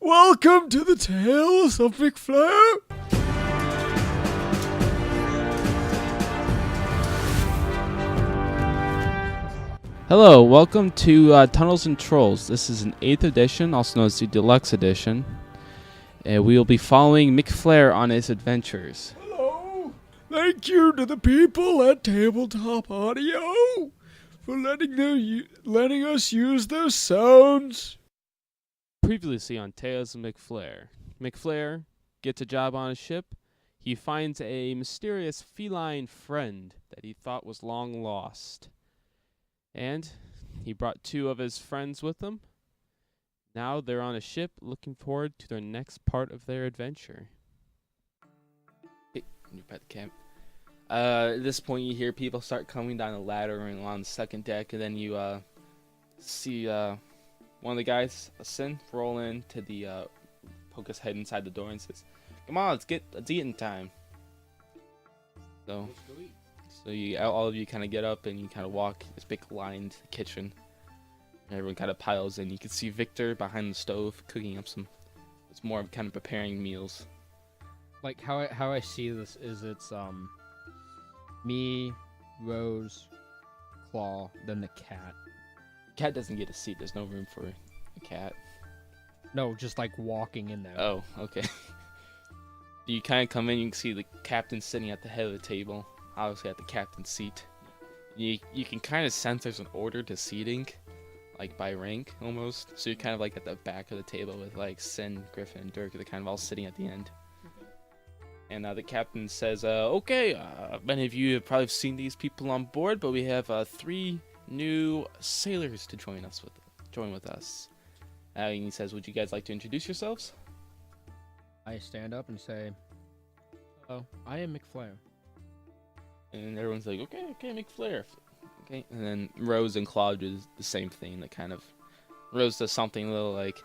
Welcome to the Tales of McFlare. Hello, welcome to Tunnels and Trolls. This is an 8th edition, also known as the deluxe edition. And we will be following McFlare on his adventures. Hello. Thank you to the people at Tabletop Audio for letting us use their sounds. Previously on Tales of McFlare. McFlare gets a job on a ship. He finds a mysterious feline friend that he thought was long lost. And he brought 2 of his friends with him. Now they're on a ship looking forward to their next part of their adventure. Hey, you pet the camp. At this point you hear people start coming down the ladder and on the second deck, and then you see one of the guys, Sin, roll into the poke his head inside the door and says, "Come on, it's eating time." So all of you kind of get up and you kind of walk this big line to the kitchen. And everyone kind of piles in. You can see Victor behind the stove cooking up some. It's more of kind of preparing meals. Like how I see this is it's me, Rose, Claw, then the cat. Cat doesn't get a seat. There's no room for a cat. No, just like walking in there. Oh, okay. You kind of come in. You can see the captain sitting at the head of the table, obviously at the captain's seat. You can kind of sense there's an order to seating, like by rank almost. So you're kind of like at the back of the table with like Sin, Griffin, and Dirk. They're kind of all sitting at the end. And the captain says, "Okay, many of you have probably seen these people on board, but we have 3 new sailors to join with us." And he says, "Would you guys like to introduce yourselves?" I stand up and say, "Oh, I am McFlare." And everyone's like, okay, McFlare. Okay. And then Rose and Claude do the same thing. That kind of, Rose does something a little like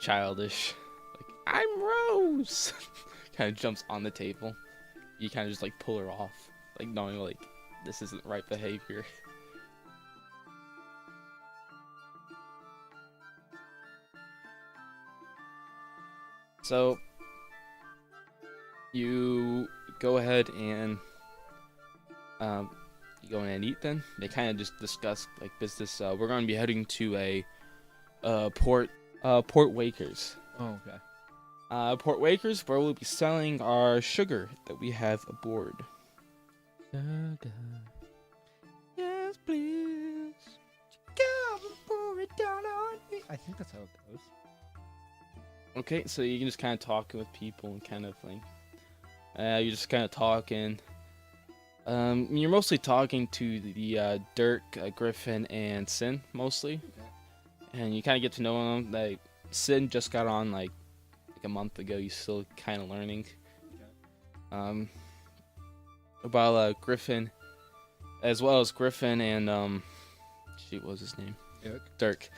childish. Like, "I'm Rose." Kind of jumps on the table. You kind of just like pull her off. Like knowing like this isn't right behavior. So you go ahead and you go in and eat. Then they kind of just discuss like business. We're going to be heading to a Port Wakers. Oh, okay. Port Wakers, where we'll be selling our sugar that we have aboard. Sugar. Yes, please. Come and pour it down on me. I think that's how it goes. Okay, so you can just kind of talk with people and kind of like, you're just kind of talking. You're mostly talking to the Dirk, Griffin, and Sin mostly, and you kind of get to know them. Like Sin just got on like a month ago. He's still kind of learning. About Griffin, as well as Griffin and what was his name? Dirk.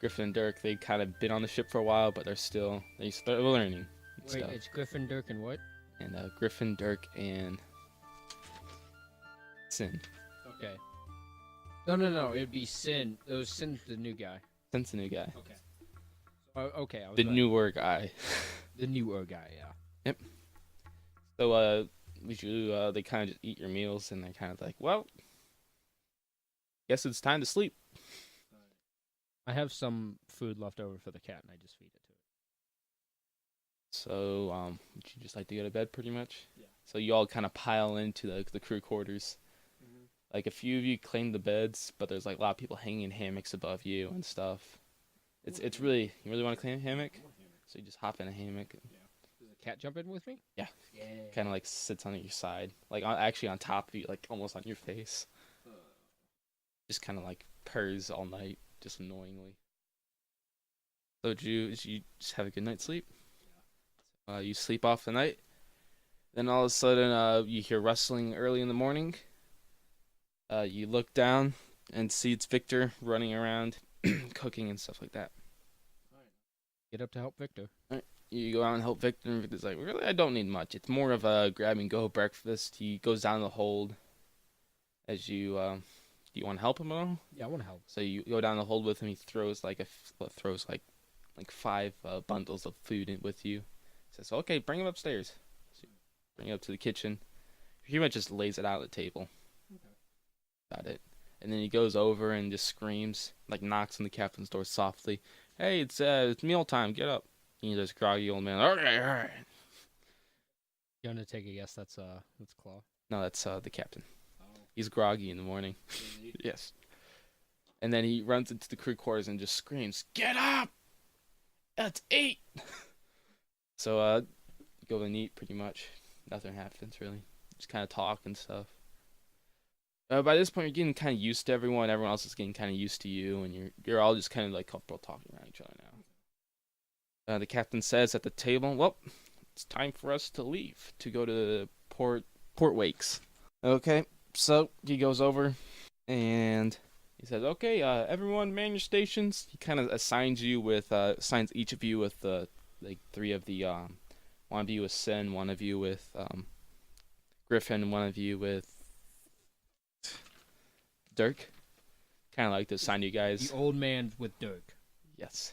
Griffin and Dirk, they kind of been on the ship for a while, but they're learning. Wait, stuff. it's Griffin, Dirk, and what? And Griffin, Dirk, and Sin. Okay. No. It'd be Sin. Sin's the new guy. Sin's the new guy. Okay. Okay. I was The right. newer guy. The newer guy, yeah. Yep. So, they kind of just eat your meals, and they're kind of like, well, guess it's time to sleep. I have some food left over for the cat, and I just feed it to it. So, would you just like to go to bed, pretty much? Yeah. So you all kind of pile into the crew quarters. Mm-hmm. Like, a few of you claim the beds, but there's, like, a lot of people hanging in hammocks above you and stuff. It's really, you really want to claim a hammock? So you just hop in a hammock. Yeah. Does the cat jump in with me? Yeah. Yeah. Kind of, like, sits on your side. Like, actually on top of you, like, almost on your face. Just kind of, like, purrs all night, just annoyingly. So did you just have a good night's sleep? Yeah. You sleep off the night. Then all of a sudden, you hear rustling early in the morning. You look down and see it's Victor running around, cooking and stuff like that. Get up to help Victor. You go out and help Victor, and Victor's like, really, I don't need much. It's more of a grab-and-go breakfast. He goes down the hold as you, do you want to help him at all? Yeah, I want to help. So you go down the hold with him. He throws like like 5 bundles of food with you. He says, okay, bring them upstairs. So you bring it up to the kitchen. He pretty much just lays it out on the table. Okay. Got it. And then he goes over and just screams, like knocks on the captain's door softly. Hey, it's mealtime, get up. And this groggy old man, okay, all right. You want to take a guess? That's Claw. No, that's the captain. Oh. He's groggy in the morning. Really? Yes. And then he runs into the crew quarters and just screams, get up! It's 8! So, go and eat pretty much. Nothing happens, really. Just kind of talk and stuff. By this point, you're getting kind of used to everyone. Everyone else is getting kind of used to you, and you're all just kind of like comfortable talking around each other now. The captain says at the table, well, it's time for us to leave to go to the port wakes. Okay, so he goes over and he says, okay, everyone man your stations. He kind of assigns each of you with like 3 of the, one of you with Sin, one of you with Griffin, one of you with Dirk. Kind of like to assign you guys. The old man with Dirk. Yes.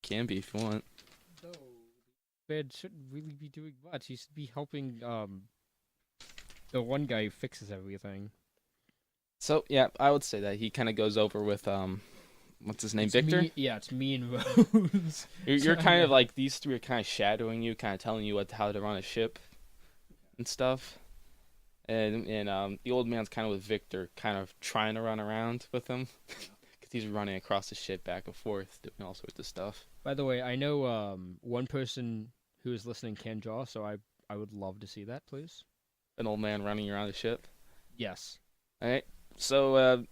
Can be if you want. No, man shouldn't really be doing much. He should be helping the one guy who fixes everything. So yeah, I would say that he kind of goes over with what's his name, Victor? It's me and Rose. You're kind of like, these 3 are kind of shadowing you, kind of telling you how to run a ship and stuff. And the old man's kind of with Victor, kind of trying to run around with him. Because he's running across the ship back and forth, doing all sorts of stuff. By the way, I know one person who is listening can draw, so I would love to see that, please. An old man running around the ship? Yes. Alright, so,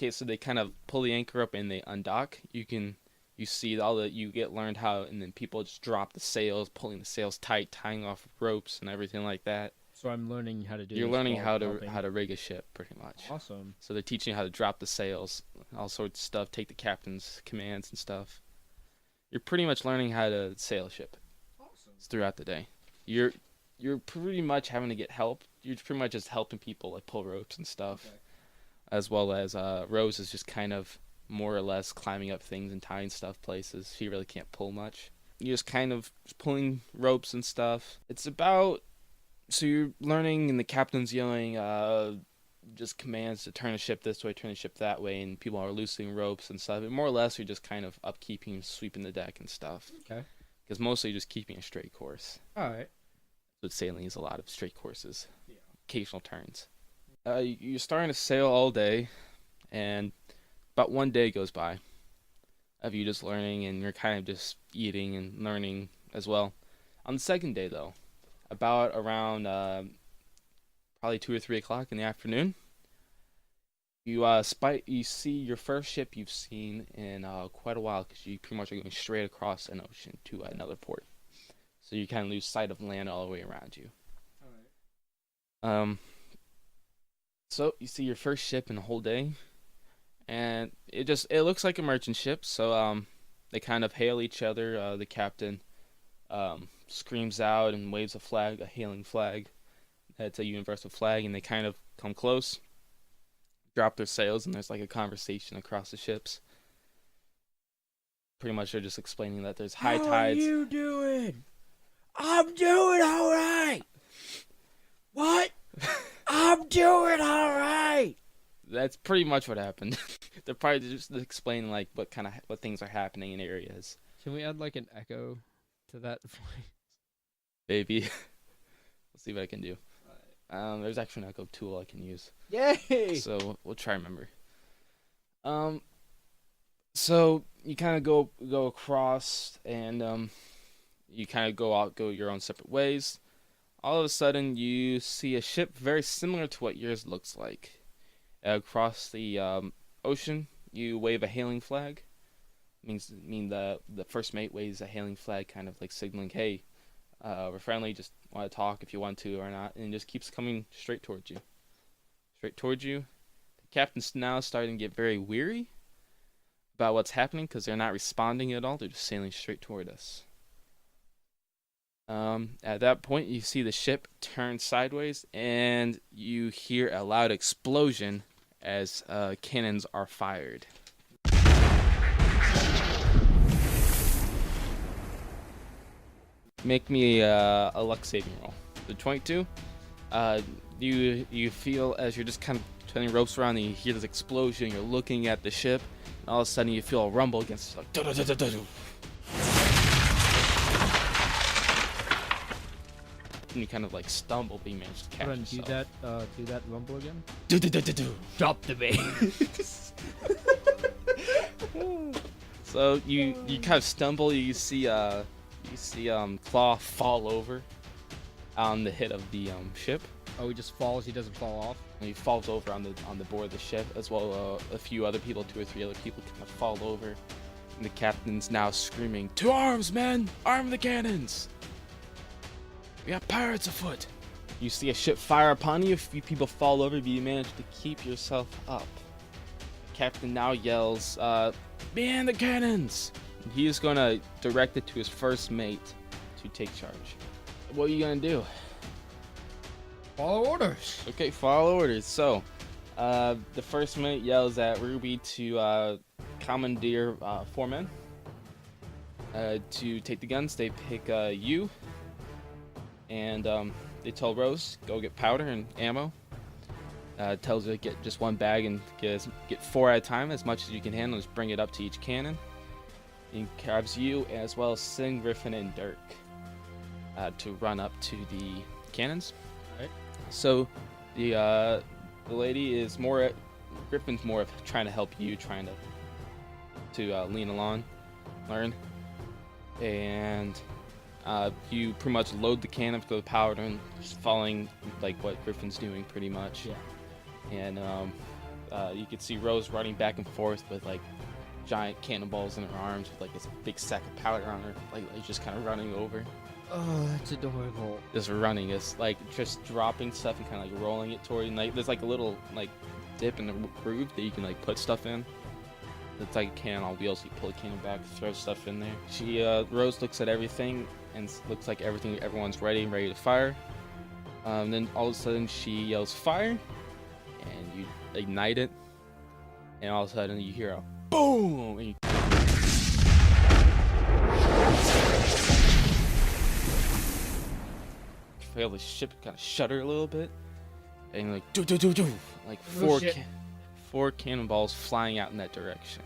so they kind of pull the anchor up and they undock. You see you get learned how, and then people just drop the sails, pulling the sails tight, tying off ropes and everything like that. So I'm learning how to do. You're learning how to rig a ship, pretty much. Awesome. So they're teaching you how to drop the sails, all sorts of stuff, take the captain's commands and stuff. You're pretty much learning how to sail a ship. Awesome. Throughout the day. You're pretty much having to get help. You're pretty much just helping people like pull ropes and stuff. Okay. As well as Rose is just kind of more or less climbing up things and tying stuff places. She really can't pull much. You're just kind of pulling ropes and stuff. It's about... So you're learning, and the captain's yelling just commands to turn the ship this way, turn the ship that way, and people are loosening ropes and stuff. And more or less, you're just kind of upkeeping, sweeping the deck and stuff. Okay. Because mostly you're just keeping a straight course. All right. But sailing is a lot of straight courses. Yeah. Occasional turns. You're starting to sail all day, and about 1 day goes by of you just learning, and you're kind of just eating and learning as well. On the second day, though, about around probably 2 or 3 o'clock in the afternoon, you see your first ship you've seen in quite a while, because you pretty much are going straight across an ocean to another port. So you kind of lose sight of land all the way around you. All right. So you see your first ship in the whole day, and it looks like a merchant ship. So they kind of hail each other. The captain screams out and waves a hailing flag. It's a universal flag, and they kind of come close, drop their sails, and there's like a conversation across the ships. Pretty much they're just explaining that there's high tides. How are you doing? I'm doing all right. What? I'm doing all right. That's pretty much what happened. They're probably just explaining like what things are happening in areas. Can we add like an echo to that voice? Maybe. Let's see what I can do. There's actually an echo tool I can use. Yay! So we'll try and remember. So you kind of go across, and you kind of go your own separate ways. All of a sudden, you see a ship very similar to what yours looks like. Across the ocean, you wave a hailing flag. The first mate waves a hailing flag, kind of like signaling, "Hey, we're friendly. Just want to talk if you want to or not," and it just keeps coming straight towards you. Straight towards you. The captain's now starting to get very weary about what's happening because they're not responding at all. They're just sailing straight toward us. At that point, you see the ship turn sideways, and you hear a loud explosion as cannons are fired. Make me a luck saving roll. The 22. You feel as you're just kind of turning ropes around and you hear this explosion. You're looking at the ship, and all of a sudden you feel a rumble against like. And you kind of like stumble, but you manage to catch Ren, yourself. do that rumble again. Drop the bass. So you kind of stumble. You see Claw fall over on the head of the ship. Oh, he just falls. He doesn't fall off. And he falls over on the board of the ship, as well a few other people, 2 or 3 other people, kind of fall over. And the captain's now screaming, "To arms, men! Arm the cannons! We got pirates afoot!" You see a ship fire upon you. A few people fall over, but you manage to keep yourself up. The captain now yells, "Man the cannons!" And he is going to direct it to his first mate to take charge. What are you going to do? Follow orders. Okay, follow orders. So, the first mate yells at Ruby to commandeer 4 men to take the guns. They pick you, and they tell Rose, go get powder and ammo. Tells her to get just 1 bag and get 4 at a time, as much as you can handle. Just bring it up to each cannon. He grabs you as well as Sin, Griffin, and Dirk to run up to the cannons. Right. So the lady is more. Griffin's more of trying to help you, trying to lean along, learn, and you pretty much load the cannon with the powder and just following like what Griffin's doing pretty much. Yeah. And you can see Rose running back and forth with like giant cannonballs in her arms with like this big sack of powder on her, like just kind of running over. Oh, that's adorable. Just running, it's like just dropping stuff and kind of like rolling it toward you. Like there's like a little like dip in the groove that you can like put stuff in. It's like a cannon on wheels. You pull the cannon back, throw stuff in there. She Rose looks at everything and looks like everyone's ready to fire. Then all of a sudden she yells fire, and you ignite it, and all of a sudden you hear a boom, and you feel the ship kind of shudder a little bit, and you're like do like four cannonballs flying out in that direction.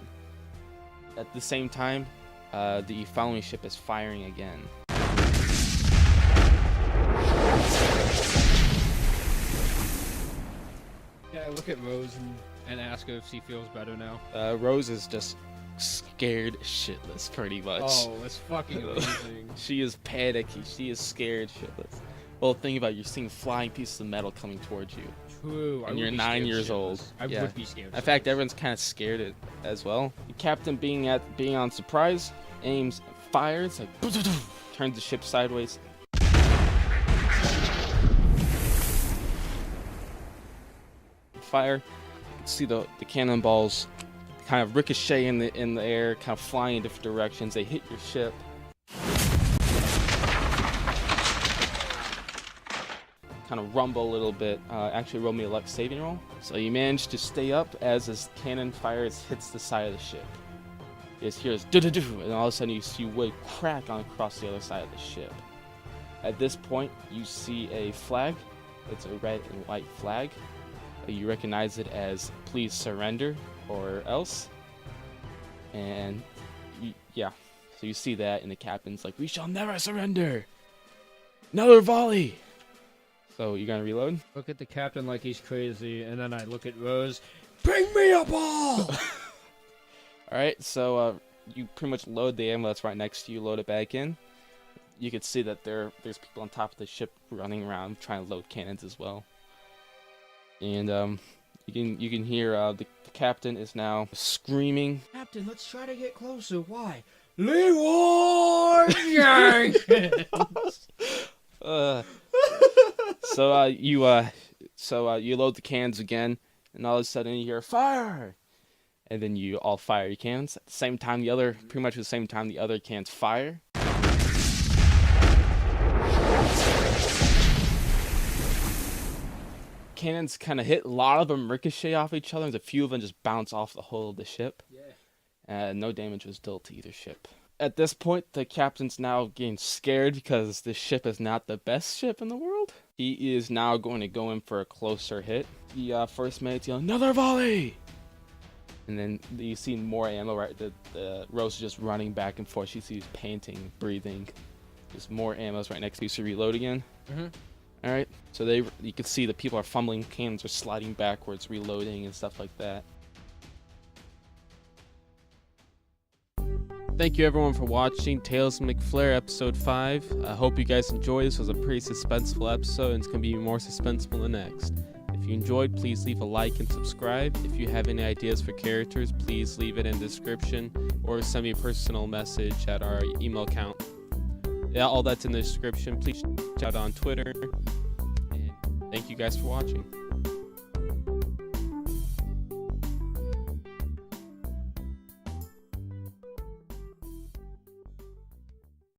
At the same time, the following ship is firing again. Yeah, I look at Rose and ask her if she feels better now. Rose is just scared shitless, pretty much. Oh, that's fucking amazing. She is panicky. She is scared shitless. Well, think about it, you're seeing flying pieces of metal coming towards you. True. And you're 9 years old. I Yeah. would be scared. In fact, everyone's kind of scared as well. The captain, being on surprise, aims, fires, like turns the ship sideways. Fire. You can see the cannonballs kind of ricochet in the air, kind of flying in different directions. They hit your ship. Kind of rumble a little bit. Actually, roll me a luck saving roll. So you manage to stay up as this cannon fires hits the side of the ship. You just hear this do-do-do, and all of a sudden you see wood crack on across the other side of the ship. At this point, you see a flag. It's a red and white flag. You recognize it as "Please surrender" or else. And yeah, so you see that, and the captain's like, "We shall never surrender. Another volley." So you're gonna reload? Look at the captain like he's crazy, and then I look at Rose. Bring me a ball! Alright, so you pretty much load the ammo that's right next to you, load it back in. You can see that there's people on top of the ship running around trying to load cannons as well. And you can hear the captain is now screaming. Captain, let's try to get closer. Why? Leroy Jenkins! So you load the cans again, and all of a sudden you hear fire, and then you all fire your cans at the same time. Pretty much at the same time, the other cans fire. Cannons kind of hit. A lot of them ricochet off each other, and a few of them just bounce off the hull of the ship. Yeah. No damage was dealt to either ship. at this point, the captain's now getting scared because the ship is not the best ship in the world. He is now going to go in for a closer hit. The first mate's yelling, "Another volley!" And then you see more ammo, right? The Rose is just running back and forth. She sees panting, breathing. There's more ammos right next to you, so reload again. All right, so you can see the people are fumbling, cannons are sliding backwards, reloading and stuff like that. Thank you everyone for watching Tales of McFlare episode 5. I hope you guys enjoyed. This was a pretty suspenseful episode, and it's going to be more suspenseful than next. If you enjoyed, please leave a like and subscribe. If you have any ideas for characters, please leave it in the description or send me a personal message at our email account. Yeah, all that's in the description. Please check out on Twitter. And thank you guys for watching.